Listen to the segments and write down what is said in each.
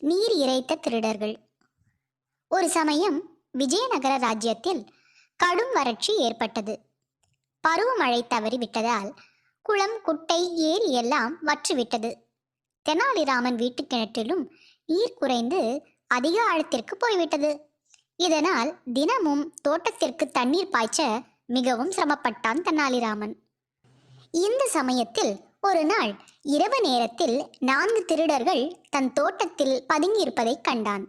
நீர் இறைத்த திருடர்கள். ஒரு சமயம் விஜயநகர ராஜ்யத்தில் கடும் வறட்சி ஏற்பட்டது. பருவமழை தவறிவிட்டதால் குளம், குட்டை, ஏரி எல்லாம் வற்றிவிட்டது. தெனாலிராமன் வீட்டு கிணற்றிலும் நீர் குறைந்து அதிக ஆழத்திற்கு போய்விட்டது. இதனால் தினமும் தோட்டத்திற்கு தண்ணீர் பாய்ச்ச மிகவும் சிரமப்பட்டான் தெனாலிராமன். இந்த சமயத்தில் ஒரு நாள் இரவு நேரத்தில் 4 திருடர்கள் தன் தோட்டத்தில் பதுங்கியிருப்பதைக் கண்டான்.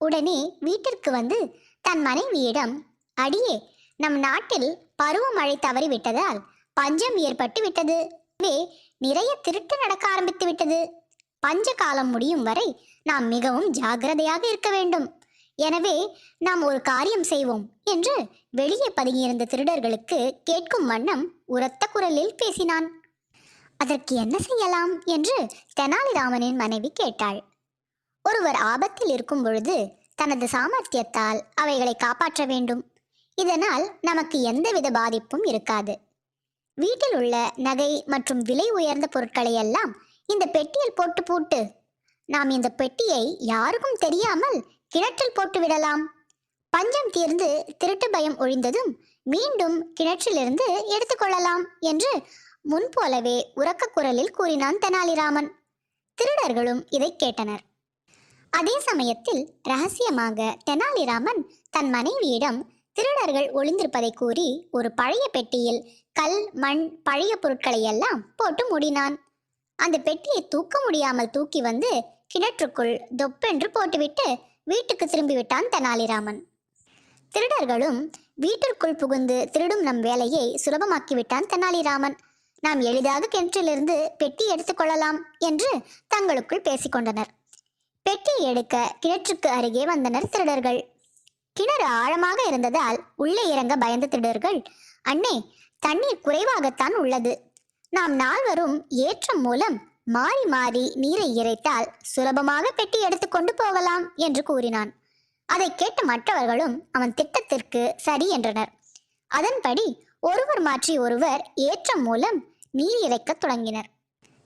உடனே வீட்டிற்கு வந்து தன் மனைவியிடம், அடியே, நம் நாட்டில் பருவமழை தவறிவிட்டதால் பஞ்சம் ஏற்பட்டு விட்டது. நிறைய திருட்டு நடக்க ஆரம்பித்து விட்டது. பஞ்ச காலம் முடியும் வரை நாம் மிகவும் ஜாகிரதையாக இருக்க வேண்டும். எனவே நாம் ஒரு காரியம் செய்வோம் என்று வெளியே பதுங்கியிருந்த திருடர்களுக்கு கேட்கும் வண்ணம் உரத்த குரலில் பேசினான். அதற்கு என்ன செய்யலாம் என்று தெனாலிராமனின் மனைவி கேட்டாள். ஒருவர் ஆபத்தில் இருக்கும் பொழுது தனது சாமர்த்தியத்தால் அவைகளை காப்பாற்ற வேண்டும். இதனால் நமக்கு எந்தவித பாதிப்பும் இருக்காது. வீட்டில் உள்ள நகை மற்றும் விலை உயர்ந்த பொருட்களை எல்லாம் இந்த பெட்டியில் போட்டு பூட்டு. நாம் இந்த பெட்டியை யாருக்கும் தெரியாமல் கிணற்றில் போட்டு விடலாம். பஞ்சம் தீர்ந்து திருட்டு பயம் ஒழிந்ததும் மீண்டும் கிணற்றிலிருந்து எடுத்துக்கொள்ளலாம் என்று முன்போலவே உரக்க குரலில் கூறினான் தெனாலிராமன். திருடர்களும் இதை கேட்டனர். அதே சமயத்தில் ரகசியமாக தெனாலிராமன் தன் மனைவியிடம் திருடர்கள் ஒளிந்திருப்பதை கூறி ஒரு பழைய பெட்டியில் கல், மண், பழைய பொருட்களை எல்லாம் போட்டு மூடினான். அந்த பெட்டியை தூக்க முடியாமல் தூக்கி வந்து கிணற்றுக்குள் தொப்பென்று போட்டுவிட்டு வீட்டுக்கு திரும்பிவிட்டான் தெனாலிராமன். திருடர்களும் வீட்டிற்குள் புகுந்து திருடும் நம் வேலையை சுலபமாக்கிவிட்டான் தெனாலிராமன். நாம் எளிதாக கிணற்றிலிருந்து பெட்டி எடுத்துக்கொள்ளலாம் என்று தங்களுக்குள் பேசிக்கொண்டனர். பெட்டியை எடுக்க கிணற்றுக்கு அருகே வந்தனர் திருடர்கள். கிணறு ஆழமாக இருந்ததால் உள்ளே இறங்க பயந்த திருடர்கள், அண்ணே, தண்ணீர் குறைவாகத்தான் உள்ளது. நாம் நால்வரும் ஏற்றம் மூலம் மாறி மாறி நீரை இறைத்தால் சுலபமாக பெட்டி எடுத்துக்கொண்டு போகலாம் என்று கூறினான். அதை கேட்ட மற்றவர்களும் அவன் திட்டத்திற்கு சரி என்றனர். அதன்படி ஒருவர் மாற்றி ஒருவர் ஏற்றம் மூலம் நீர் இறைக்க தொடங்கினர்.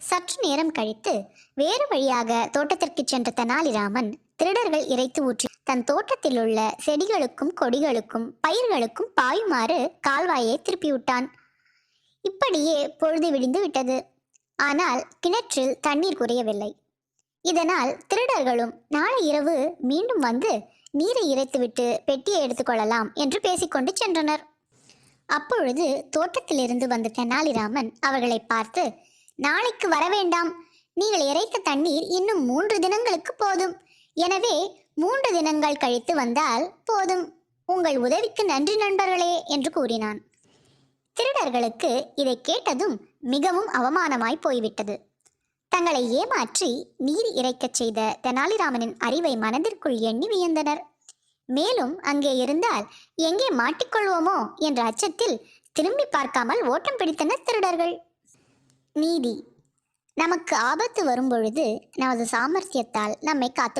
சற்று நேரம் கழித்து வேறு வழியாக தோட்டத்திற்கு சென்ற தெனாலிராமன் திருடர்கள் இறைத்து ஊற்றி தன் தோட்டத்தில் உள்ள செடிகளுக்கும் கொடிகளுக்கும் பயிர்களுக்கும் பாயுமாறு கால்வாயை திருப்பிவிட்டான். இப்படியே பொழுது விடிந்து விட்டது. ஆனால் கிணற்றில் தண்ணீர் குறையவில்லை. இதனால் திருடர்களும் நாளை இரவு மீண்டும் வந்து நீரை இறைத்துவிட்டு பெட்டியை எடுத்துக்கொள்ளலாம் என்று பேசிக்கொண்டு சென்றனர். அப்பொழுது தோட்டத்திலிருந்து வந்த தெனாலிராமன் அவர்களை பார்த்து, நாளைக்கு வர வேண்டாம். நீங்கள் இறைத்த தண்ணீர் இன்னும் 3 தினங்களுக்கு போதும். எனவே 3 தினங்கள் கழித்து வந்தால் போதும். உங்கள் உதவிக்கு நன்றி நண்பர்களே என்று கூறினான். திருடர்களுக்கு இதை கேட்டதும் மிகவும் அவமானமாய் போய்விட்டது. தங்களை ஏமாற்றி நீர் இறைக்கச் செய்த தெனாலிராமனின் அறிவை மனதிற்குள் எண்ணி வியந்தனர். மேலும் அங்கே இருந்தால் எங்கே மாட்டிக்கொள்வோமோ என்ற அச்சத்தில் திரும்பி பார்க்காமல் ஓட்டம் பிடித்தனர் திருடர்கள். நீதி. நமக்கு ஆபத்து வரும்பொழுது நமது சாமர்த்தியத்தால் நம்மை காத்து